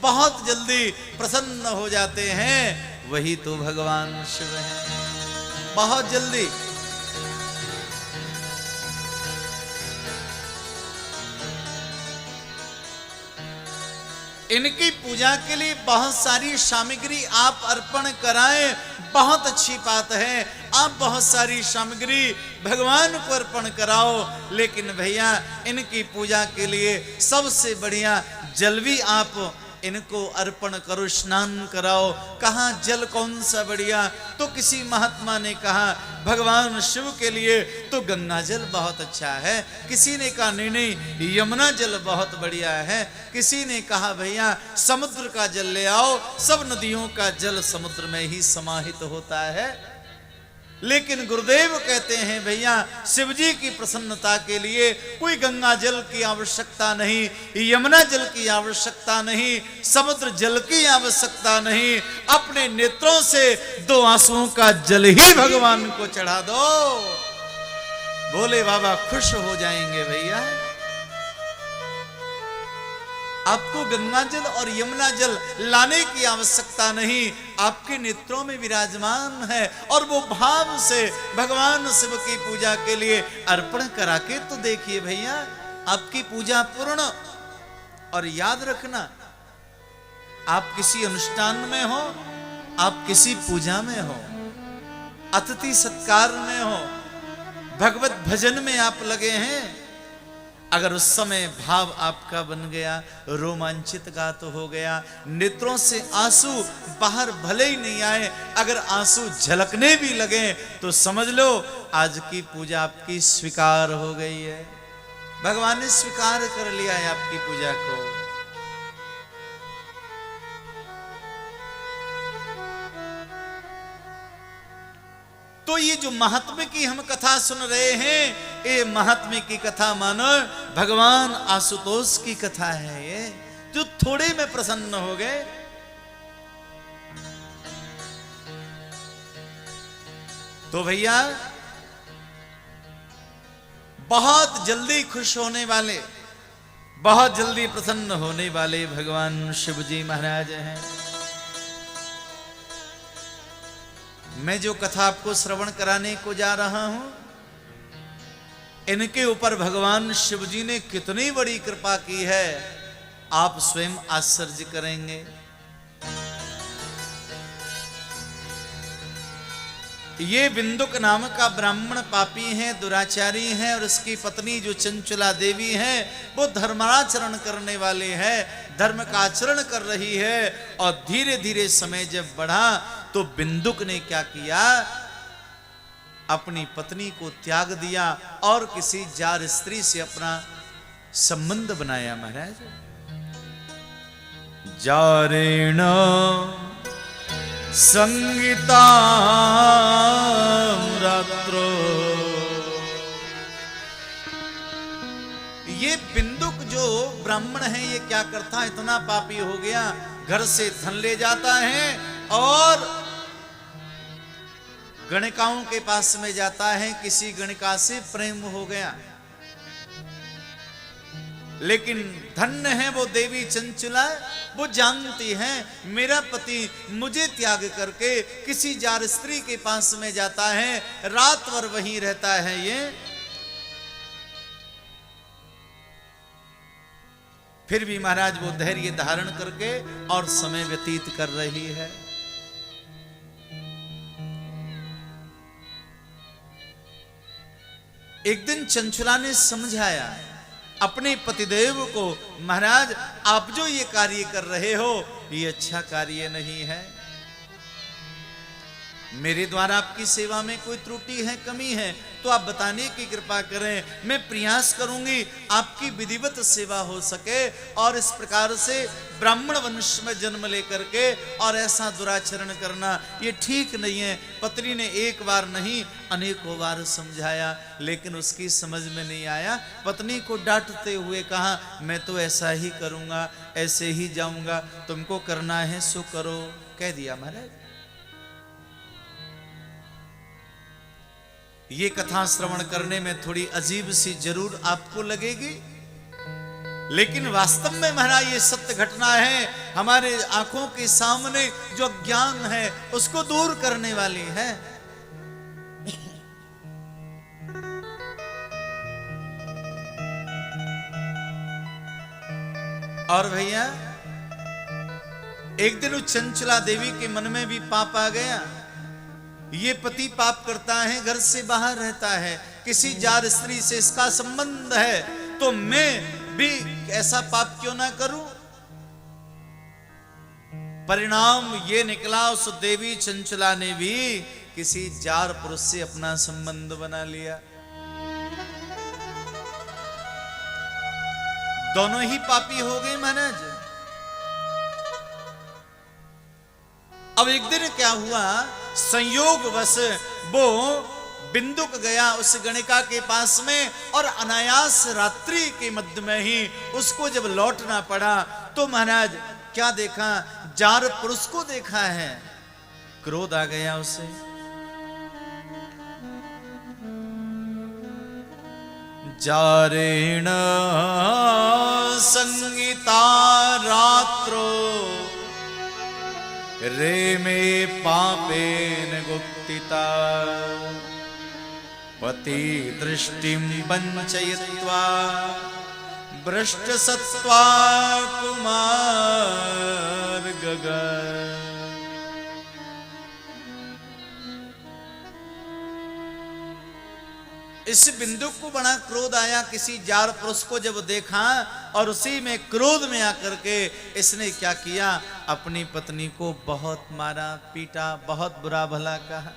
बहुत जल्दी प्रसन्न हो जाते हैं, वही तो भगवान शिव हैं। बहुत जल्दी। इनकी पूजा के लिए बहुत सारी सामग्री आप अर्पण कराएं, बहुत अच्छी बात है। आप बहुत सारी सामग्री भगवान को अर्पण कराओ, लेकिन भैया इनकी पूजा के लिए सबसे बढ़िया जल भी आप इनको अर्पण करो, स्नान कराओ। कहाँ जल कौन सा बढ़िया? तो किसी महात्मा ने कहा भगवान शिव के लिए तो गंगा जल बहुत अच्छा है। किसी ने कहा नहीं नहीं यमुना जल बहुत बढ़िया है। किसी ने कहा भैया समुद्र का जल ले आओ, सब नदियों का जल समुद्र में ही समाहित होता है। लेकिन गुरुदेव कहते हैं भैया शिव जी की प्रसन्नता के लिए कोई गंगा जल की आवश्यकता नहीं, यमुना जल की आवश्यकता नहीं, समुद्र जल की आवश्यकता नहीं। अपने नेत्रों से 2 आंसुओं का जल ही भगवान को चढ़ा दो, भोले बाबा खुश हो जाएंगे भैया। आपको गंगा जल और यमुना जल लाने की आवश्यकता नहीं, आपके नेत्रों में विराजमान है और वो भाव से भगवान शिव की पूजा के लिए अर्पण करा के तो देखिए भैया, आपकी पूजा पूर्ण। और याद रखना, आप किसी अनुष्ठान में हो, आप किसी पूजा में हो, अतिथि सत्कार में हो, भगवत भजन में आप लगे हैं, अगर उस समय भाव आपका बन गया, रोमांचित गात हो गया, नेत्रों से आंसू बाहर भले ही नहीं आए, अगर आंसू झलकने भी लगे तो समझ लो आज की पूजा आपकी स्वीकार हो गई है। भगवान ने स्वीकार कर लिया है आपकी पूजा को। तो ये जो महात्म्य की हम कथा सुन रहे हैं, ये महात्म्य की कथा मानो भगवान आशुतोष की कथा है, ये जो थोड़े में प्रसन्न हो गए। तो भैया बहुत जल्दी खुश होने वाले, बहुत जल्दी प्रसन्न होने वाले भगवान शिव जी महाराज हैं। मैं जो कथा आपको श्रवण कराने को जा रहा हूं, इनके ऊपर भगवान शिव जी ने कितनी बड़ी कृपा की है, आप स्वयं आश्चर्य करेंगे। ये बिंदुक नाम का ब्राह्मण पापी है, दुराचारी है, और उसकी पत्नी जो चंचला देवी है वो धर्माचरण करने वाले है, धर्म का आचरण कर रही है। और धीरे धीरे समय जब बढ़ा तो बिंदुक ने क्या किया, अपनी पत्नी को त्याग दिया और किसी जार स्त्री से अपना संबंध बनाया। महाराज जारेण संगीता रात्रो, ये बिंदुक जो ब्राह्मण है ये क्या करता, इतना पापी हो गया, घर से धन ले जाता है और गणिकाओं के पास में जाता है, किसी गणिका से प्रेम हो गया। लेकिन धन्य है वो देवी चंचला, वो जानती है मेरा पति मुझे त्याग करके किसी जार स्त्री के पास में जाता है, रात भर वहीं रहता है। ये फिर भी महाराज वो धैर्य धारण करके और समय व्यतीत कर रही है। एक दिन चंचला ने समझाया अपने पतिदेव को, महाराज आप जो ये कार्य कर रहे हो ये अच्छा कार्य नहीं है, मेरे द्वारा आपकी सेवा में कोई त्रुटि है, कमी है तो आप बताने की कृपा करें, मैं प्रयास करूंगी आपकी विधिवत सेवा हो सके। और इस प्रकार से ब्राह्मण वंश में जन्म लेकर के और ऐसा दुराचरण करना ये ठीक नहीं है। पत्नी ने एक बार नहीं अनेकों बार समझाया, लेकिन उसकी समझ में नहीं आया। पत्नी को डांटते हुए कहा मैं तो ऐसा ही करूंगा, ऐसे ही जाऊंगा, तुमको करना है सो करो, कह दिया। महाराज ये कथा श्रवण करने में थोड़ी अजीब सी जरूर आपको लगेगी, लेकिन वास्तव में महाराज ये सत्य घटना है, हमारे आंखों के सामने जो ज्ञान है उसको दूर करने वाली है। और भैया एक दिन उस चंचला देवी के मन में भी पाप आ गया। ये पति पाप करता है, घर से बाहर रहता है, किसी जार स्त्री से इसका संबंध है, तो मैं भी ऐसा पाप क्यों ना करूं। परिणाम ये निकला, उस देवी चंचला ने भी किसी जार पुरुष से अपना संबंध बना लिया। दोनों ही पापी हो गए महाराज। अब एक दिन क्या हुआ, संयोगवश वो बिंदुक गया उस गणिका के पास में, और अनायास रात्रि के मध्य में ही उसको जब लौटना पड़ा तो महाराज क्या देखा, जार पुरुष को देखा है। क्रोध आ गया उसे। जारेण संगीता रात्रो रे में पापेन गुप्तिता पति दृष्टिं वंचयित्वा भ्रष्ट सत्वा कुमार गगन। इस बिंदु को बड़ा क्रोध आया किसी जार पुरुष को जब देखा, और उसी में क्रोध में आकर के इसने क्या किया, अपनी पत्नी को बहुत मारा पीटा, बहुत बुरा भला कहा।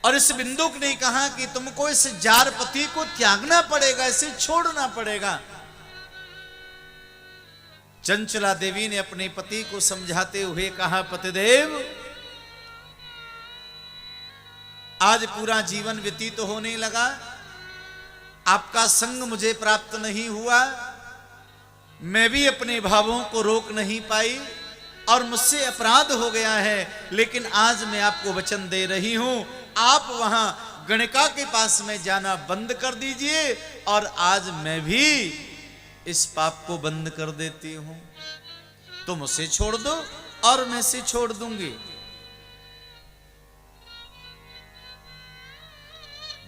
और इस बिंदुक ने कहा कि तुमको इस जार पति को त्यागना पड़ेगा, इसे छोड़ना पड़ेगा। चंचला देवी ने अपने पति को समझाते हुए कहा, पतिदेव आज पूरा जीवन व्यतीत होने लगा, आपका संग मुझे प्राप्त नहीं हुआ, मैं भी अपने भावों को रोक नहीं पाई और मुझसे अपराध हो गया है। लेकिन आज मैं आपको वचन दे रही हूं, आप वहां गणिका के पास में जाना बंद कर दीजिए, और आज मैं भी इस पाप को बंद कर देती हूं। तुम उसे छोड़ दो और मैं इसे छोड़ दूंगी।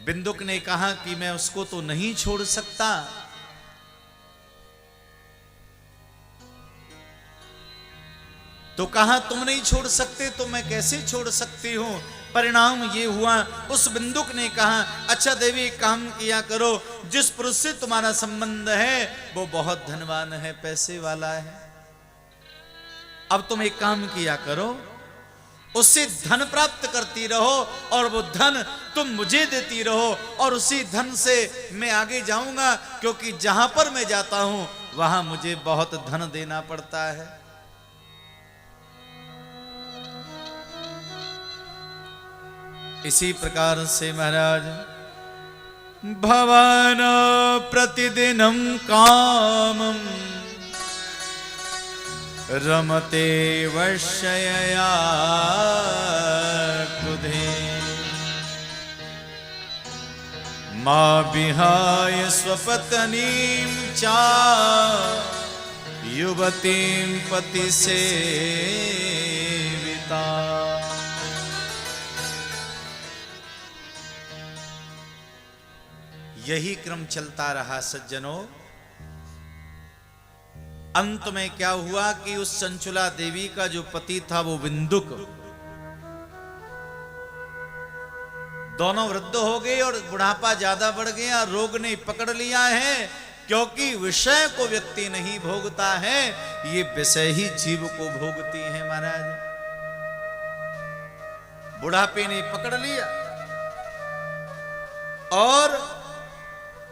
बिंदुक ने कहा कि मैं उसको तो नहीं छोड़ सकता, तो कहा तुम नहीं छोड़ सकते तो मैं कैसे छोड़ सकती हूं। परिणाम ये हुआ, उस बिंदुक ने कहा, अच्छा देवी एक काम किया करो, जिस पुरुष से तुम्हारा संबंध है वो बहुत धनवान है, पैसे वाला है, अब तुम एक काम किया करो, उससे धन प्राप्त करती रहो और वो धन तुम मुझे देती रहो, और उसी धन से मैं आगे जाऊंगा, क्योंकि जहां पर मैं जाता हूं वहां मुझे बहुत धन देना पड़ता है। इसी प्रकार से महाराज भवन प्रतिदिनम कामम रमते वश्यया क्रुधे मां विहाय स्वपत्नीं चा युवतीं पति सेविता। यही क्रम चलता रहा सज्जनों। अंत में क्या हुआ कि उस चंचला देवी का जो पति था वो बिंदुक, दोनों वृद्ध हो गए और बुढ़ापा ज्यादा बढ़ गया, रोग ने पकड़ लिया है। क्योंकि विषय को व्यक्ति नहीं भोगता है, ये विषय ही जीव को भोगती है महाराज। बुढ़ापे ने पकड़ लिया और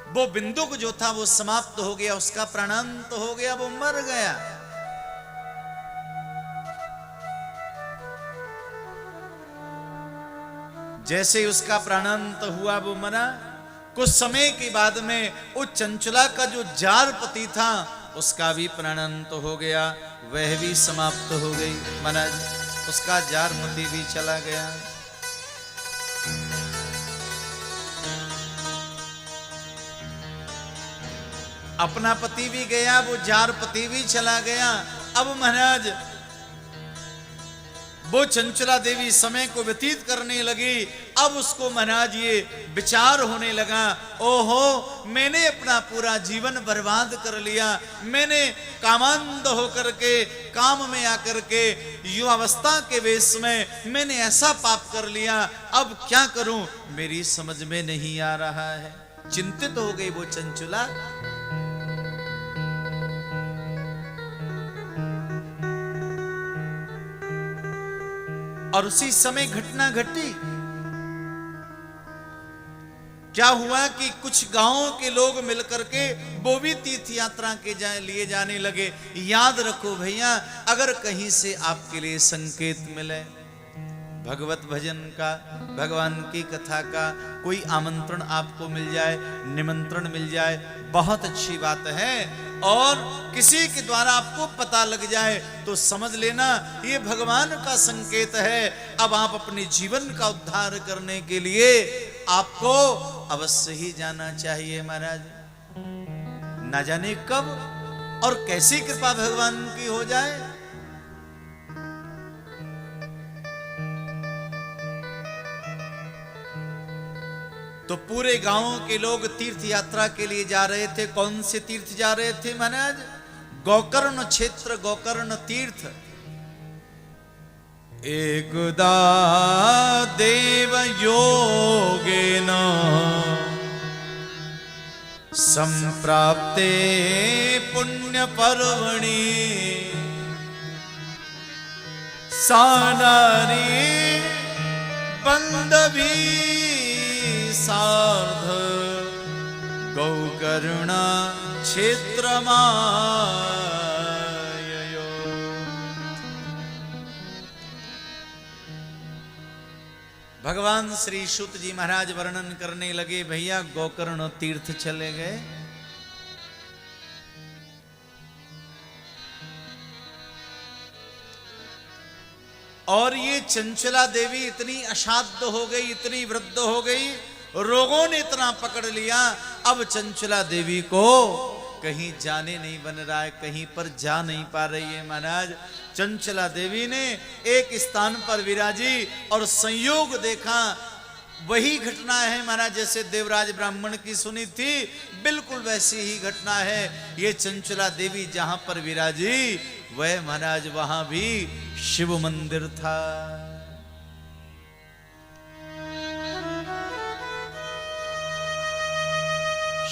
वो बिंदुक जो था वो समाप्त हो गया, उसका प्राणांत हो गया, वो मर गया। जैसे उसका प्राणांत हुआ वो मरा, कुछ समय के बाद में उस चंचला का जो जार पति था उसका भी प्राणांत हो गया, वह भी समाप्त हो गई महाराज, उसका जार पति भी चला गया। अपना पति भी गया, वो जार पति भी चला गया। अब महाराज वो चंचला देवी समय को व्यतीत करने लगी। अब उसको महाराज ये विचार होने लगा, ओहो मैंने अपना पूरा जीवन बर्बाद कर लिया, मैंने कामांध होकर के काम में आकर के युवावस्था के वेश में मैंने ऐसा पाप कर लिया, अब क्या करूं मेरी समझ में नहीं आ रहा है। चिंतित हो गई वो चंचला। और उसी समय घटना घटी। क्या हुआ कि कुछ गांवों के लोग मिलकर के वो भी तीर्थ यात्रा के लिए जाने लगे। याद रखो भैया, अगर कहीं से आपके लिए संकेत मिले, भगवत भजन का, भगवान की कथा का कोई आमंत्रण आपको मिल जाए, निमंत्रण मिल जाए, बहुत अच्छी बात है। और किसी के द्वारा आपको पता लग जाए तो समझ लेना ये भगवान का संकेत है। अब आप अपने जीवन का उद्धार करने के लिए आपको अवश्य ही जाना चाहिए महाराज। ना जाने कब और कैसी कृपा भगवान की हो जाए। तो पूरे गांव के लोग तीर्थ यात्रा के लिए जा रहे थे। कौन से तीर्थ जा रहे थे महाराज? गोकर्ण क्षेत्र, गोकर्ण तीर्थ। एकदा देव योगेन संप्राप्ते पुण्य पर्वणि सानारी बंदवी सार्ध गोकर्ण क्षेत्रमा। भगवान श्री सूत जी महाराज वर्णन करने लगे, भैया गोकर्ण तीर्थ चले गए। और ये चंचला देवी इतनी असाध्य हो गई, इतनी वृद्ध हो गई, रोगों ने इतना पकड़ लिया। अब चंचला देवी को कहीं जाने नहीं बन रहा है, कहीं पर जा नहीं पा रही है महाराज। चंचला देवी ने एक स्थान पर विराजी और संयोग देखा। वही घटना है महाराज जैसे देवराज ब्राह्मण की सुनी थी, बिल्कुल वैसी ही घटना है। ये चंचला देवी जहां पर विराजी वह महाराज वहां भी शिव मंदिर था।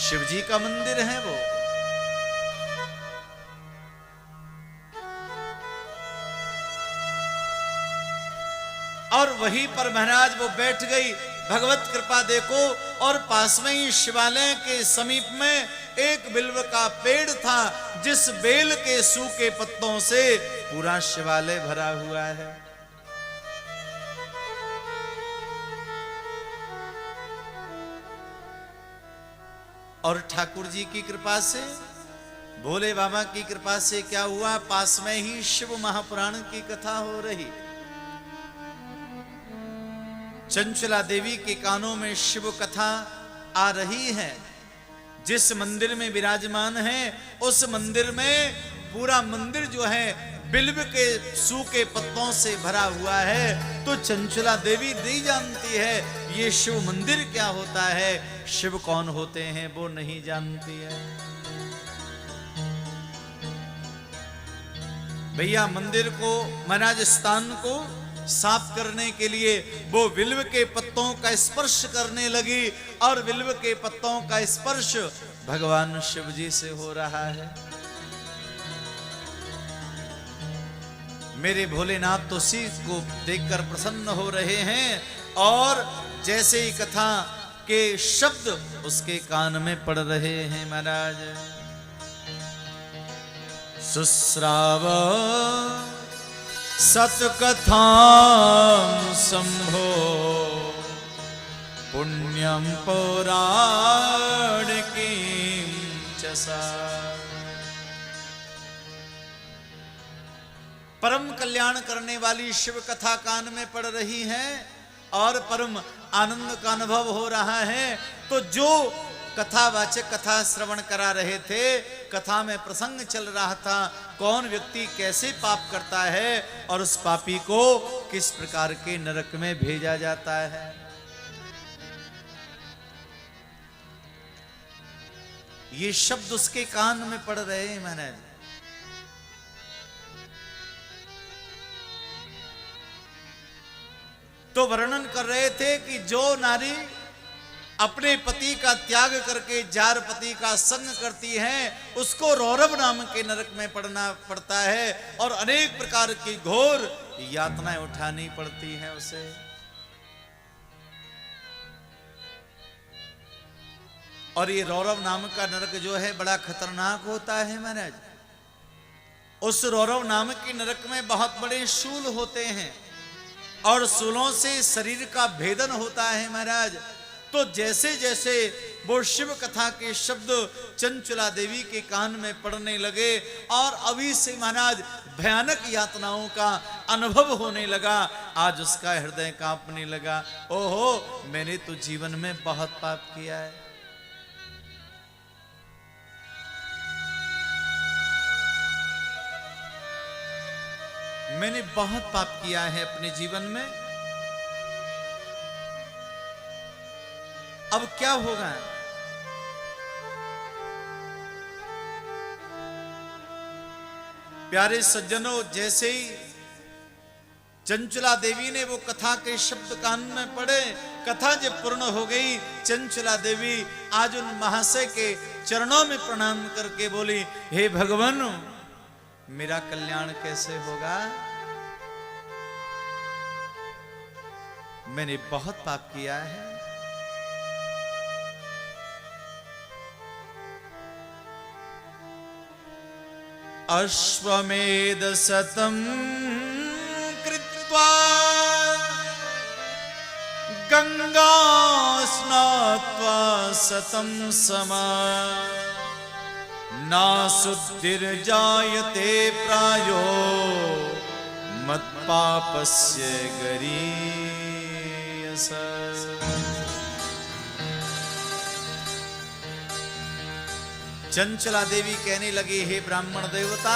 शिव जी का मंदिर है वो। और वहीं पर महाराज वो बैठ गई। भगवत कृपा देखो। और पास में ही शिवालय के समीप में एक बिल्व का पेड़ था, जिस बेल के सूखे पत्तों से पूरा शिवालय भरा हुआ है। और ठाकुर जी की कृपा से, भोले बाबा की कृपा से क्या हुआ, पास में ही शिव महापुराण की कथा हो रही। चंचला देवी के कानों में शिव कथा आ रही है। जिस मंदिर में विराजमान है उस मंदिर में पूरा मंदिर जो है बिल्व के सूखे पत्तों से भरा हुआ है। तो चंचला देवी नहीं जानती है ये शिव मंदिर क्या होता है, शिव कौन होते हैं वो नहीं जानती है। भैया मंदिर को, महाराज स्थान को साफ करने के लिए वो बिल्व के पत्तों का स्पर्श करने लगी। और बिल्व के पत्तों का स्पर्श भगवान शिव जी से हो रहा है। मेरे भोलेनाथ तो उसी को देखकर प्रसन्न हो रहे हैं। और जैसे ही कथा के शब्द उसके कान में पड़ रहे हैं महाराज, सुश्राव सत्कथां संभो पुण्यं पौराणिकीं च सा। परम कल्याण करने वाली शिव कथा कान में पड़ रही है और परम आनंद का अनुभव हो रहा है। तो जो कथावाचक कथा श्रवण करा रहे थे, कथा में प्रसंग चल रहा था, कौन व्यक्ति कैसे पाप करता है और उस पापी को किस प्रकार के नरक में भेजा जाता है। ये शब्द उसके कान में पड़ रहे हैं महाराज। तो वर्णन कर रहे थे कि जो नारी अपने पति का त्याग करके जार पति का संग करती है उसको रौरव नाम के नरक में पड़ना पड़ता है और अनेक प्रकार की घोर यातनाएं उठानी पड़ती हैं उसे। और ये रौरव नाम का नरक जो है बड़ा खतरनाक होता है महाराज। उस रौरव नाम के नरक में बहुत बड़े शूल होते हैं और शूलों से शरीर का भेदन होता है महाराज। तो जैसे जैसे वो शिव कथा के शब्द चंचला देवी के कान में पड़ने लगे और अभी से महाराज भयानक यातनाओं का अनुभव होने लगा, आज उसका हृदय कांपने लगा। ओहो, मैंने तो जीवन में बहुत पाप किया है। मैंने बहुत पाप किया है अपने जीवन में, अब क्या होगा? प्यारे सज्जनों, जैसे ही चंचला देवी ने वो कथा के शब्द कान में पड़े, कथा जब पूर्ण हो गई, चंचला देवी आज उन महाशय के चरणों में प्रणाम करके बोली, हे भगवान, मेरा कल्याण कैसे होगा? मैंने बहुत पाप किया है। अश्वमेध शतम् कृत्वा गंगा स्नात्वा शतं समा ना शुद्धिर्जायते प्रायो मत्पापस्य गरीयस। चंचला देवी कहने लगी, हे ब्राह्मण देवता,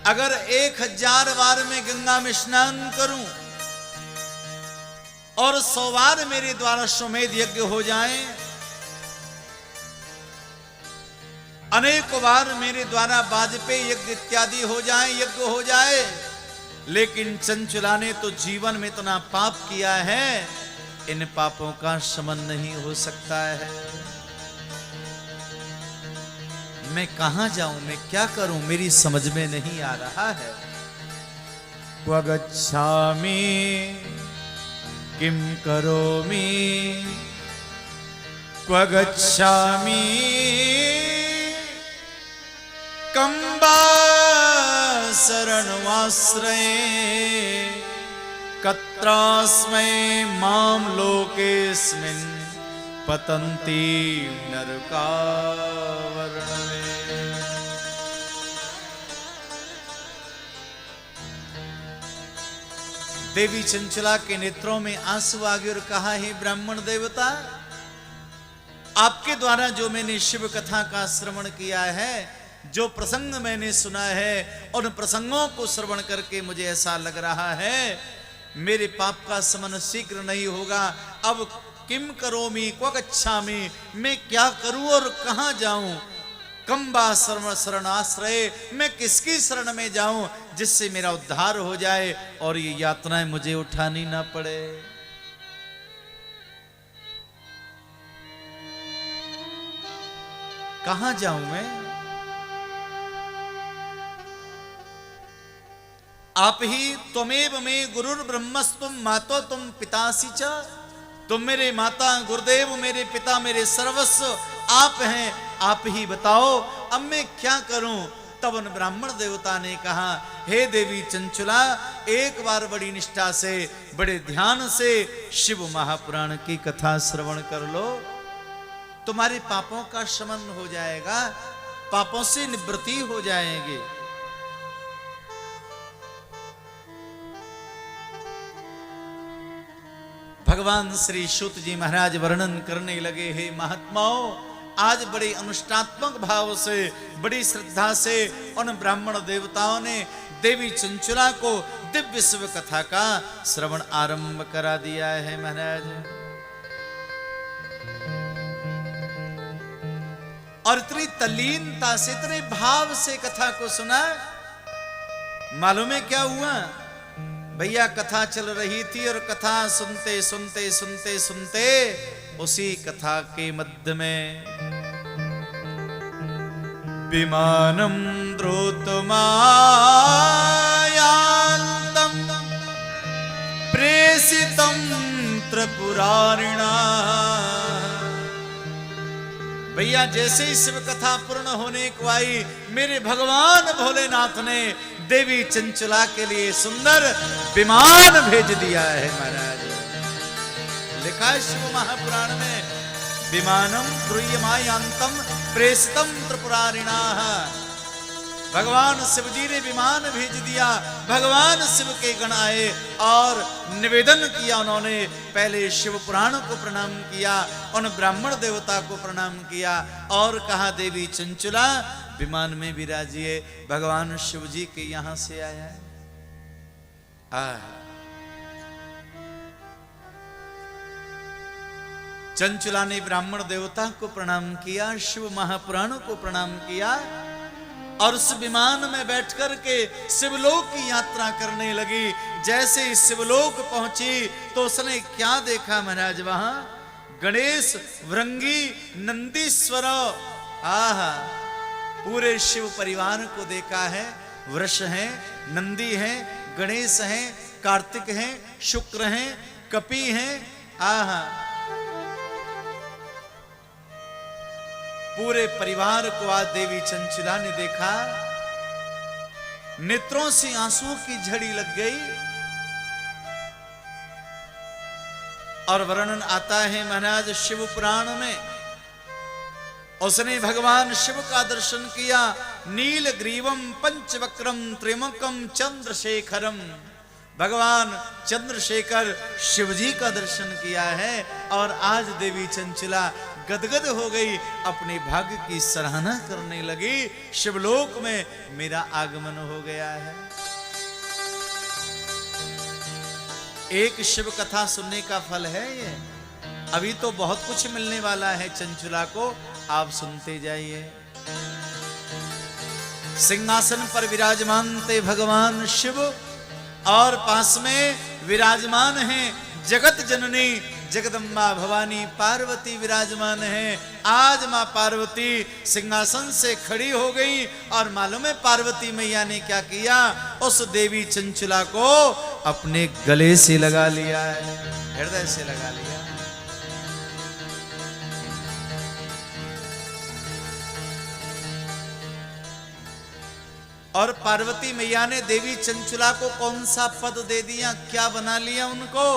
अगर 1000 बार मैं गंगा में स्नान करूं और 100 बार मेरे द्वारा अश्वमेध यज्ञ हो जाए, अनेक बार मेरे द्वारा वाजपेयी यज्ञ इत्यादि हो जाए, यज्ञ हो जाए, लेकिन चंचला ने तो जीवन में इतना पाप किया है, इन पापों का शमन नहीं हो सकता है। मैं कहां जाऊं, मैं क्या करूं, मेरी समझ में नहीं आ रहा है। क्व गच्छामि किम करोमि, क्व गच्छामि कंबा शरणमाश्रये, कत्रास्मै मां लोकेस्मिन् पतन्ति नरकावरणमे। देवी चंचला के नेत्रों में आंसू आ गए और कहा, हे ब्राह्मण देवता, आपके द्वारा जो मैंने शिव कथा का श्रवण किया है, जो प्रसंग मैंने सुना है, उन प्रसंगों को श्रवण करके मुझे ऐसा लग रहा है मेरे पाप का शमन शीघ्र नहीं होगा। अब किम करोमि क्व गच्छामि, मैं क्या करूं और कहां जाऊं? कंबा शरणाश्रय, मैं किसकी शरण में जाऊं जिससे मेरा उद्धार हो जाए और ये यातनाएं मुझे उठानी ना पड़े। कहां जाऊं मैं? आप ही त्वमेव में गुरुर ब्रह्मस्तुम मातो तुम पितासी च, तुम मेरे माता, गुरुदेव मेरे पिता, मेरे सर्वस्व आप हैं, आप ही बताओ अब मैं क्या करूं? तब उन ब्राह्मण देवता ने कहा, हे देवी चंचला, एक बार बड़ी निष्ठा से, बड़े ध्यान से शिव महापुराण की कथा श्रवण कर लो, तुम्हारे पापों का शमन हो जाएगा, पापों से निवृत्ति हो जाएंगे। भगवान श्री सूत जी महाराज वर्णन करने लगे, हे महात्माओं, आज बड़े अनुष्ठात्मक भाव से, बड़ी श्रद्धा से उन ब्राह्मण देवताओं ने देवी चंचला को दिव्य शिव कथा का श्रवण आरंभ करा दिया है महाराज। और इतनी तल्लीनता से, इतने भाव से कथा को सुना। मालूम है क्या हुआ? भैया कथा चल रही थी और कथा सुनते सुनते सुनते सुनते उसी कथा के मध्य में विमानम द्रोतमायान्तं प्रेषितं त्रिपुरारिणा। भैया जैसे ही शिव कथा पूर्ण होने को आई, मेरे भगवान भोलेनाथ ने देवी चंचला के लिए सुंदर विमान भेज दिया है महाराज। लिखा है शिव महापुराण में, विमानम द्रुयमायांतम प्रेषितम त्रिपुरारिणा। भगवान शिव जी ने विमान भेज दिया। भगवान शिव के गण आए और निवेदन किया उन्होंने। पहले शिव पुराण को प्रणाम किया, उन ब्राह्मण देवता को प्रणाम किया और कहा देवी चंचला विमान में विराजिए, भगवान शिव जी के यहां से आया है। चंचला ने ब्राह्मण देवता को प्रणाम किया, शिव महापुराण को प्रणाम किया और उस विमान में बैठकर के शिवलोक की यात्रा करने लगी। जैसे ही शिवलोक पहुंची तो उसने क्या देखा महाराज, वहां गणेश, वृंगी, नंदीश्वर, आहा पूरे शिव परिवार को देखा है। वृष हैं, नंदी हैं, गणेश हैं, कार्तिक हैं, शुक्र हैं, कपि हैं, आहा पूरे परिवार को आज देवी चंचला ने देखा। नेत्रों से आंसुओं की झड़ी लग गई और वर्णन आता है महाराज शिव पुराण में, उसने भगवान शिव का दर्शन किया। नील ग्रीवम पंचवक्रम त्रिमुखम चंद्रशेखरम। भगवान चंद्रशेखर शिव जी का दर्शन किया है और आज देवी चंचला गदगद हो गई, अपने भाग्य की सराहना करने लगी। शिवलोक में मेरा आगमन हो गया है। एक शिव कथा सुनने का फल है ये। अभी तो बहुत कुछ मिलने वाला है चंचला को, आप सुनते जाइए। सिंहासन पर विराजमान थे भगवान शिव और पास में विराजमान हैं जगत जननी जगदम्बा भवानी पार्वती विराजमान है। आज मां पार्वती सिंहासन से खड़ी हो गई और मालूम है पार्वती मैया ने क्या किया, उस देवी चंचला को अपने गले से लगा लिया है, हृदय से लगा लिया। और पार्वती मैया ने देवी चंचला को कौन सा पद दे दिया, क्या बना लिया उनको?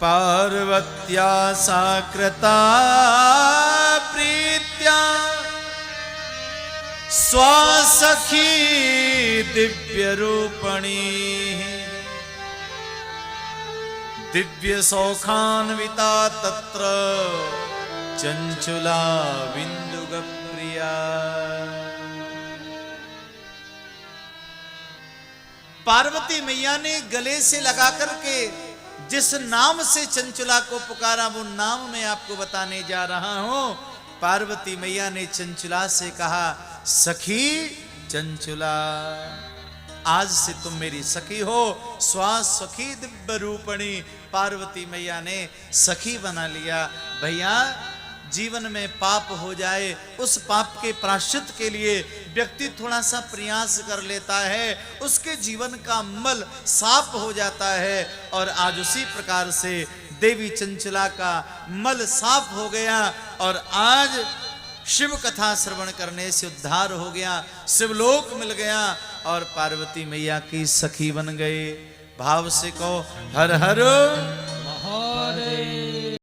पार्वत्या साकृता प्रीत्या स्वासखी दिव्य रूपणी दिव्य सौखान्विता तत्र चंचला बिंदुग प्रिया। पार्वती मैया ने गले से लगा करके जिस नाम से चंचला को पुकारा, वो नाम मैं आपको बताने जा रहा हूं। पार्वती मैया ने चंचला से कहा, सखी चंचला, आज से तुम मेरी सखी हो। स्वा सखी दिव्य रूपणी, पार्वती मैया ने सखी बना लिया। भैया जीवन में पाप हो जाए, उस पाप के प्रायश्चित के लिए व्यक्ति थोड़ा सा प्रयास कर लेता है, उसके जीवन का मल साफ हो जाता है। और आज उसी प्रकार से देवी चंचला का मल साफ हो गया और आज शिव कथा श्रवण करने से उद्धार हो गया, शिवलोक मिल गया और पार्वती मैया की सखी बन गए। भाव से कहो हर हर